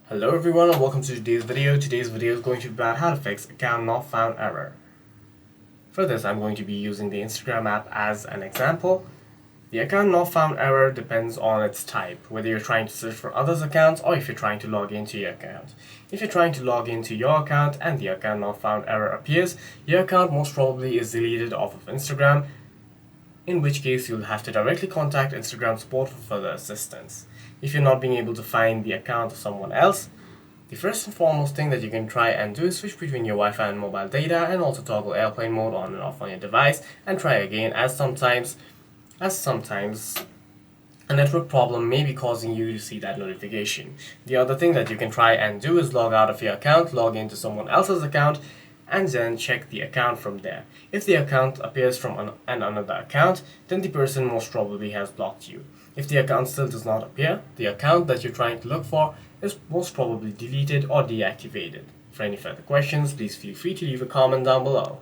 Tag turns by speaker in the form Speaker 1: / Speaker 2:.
Speaker 1: Hello everyone and welcome to today's video. Today's video is going to be about how to fix account not found error. For this, I'm going to be using the Instagram app as an example. The account not found error depends on its type, whether you're trying to search for others' accounts or if you're trying to log into your account. If you're trying to log into your account and the account not found error appears, your account most probably is deleted off of Instagram, in which case you'll have to directly contact Instagram support for further assistance. If you're not being able to find the account of someone else, the first and foremost thing that you can try and do is switch between your Wi-Fi and mobile data, and also toggle airplane mode on and off on your device, and try again, as sometimes a network problem may be causing you to see that notification. The other thing that you can try and do is log out of your account, log into someone else's account, and then check the account from there. If the account appears from another account, then the person most probably has blocked you. If the account still does not appear, the account that you're trying to look for is most probably deleted or deactivated. For any further questions, please feel free to leave a comment down below.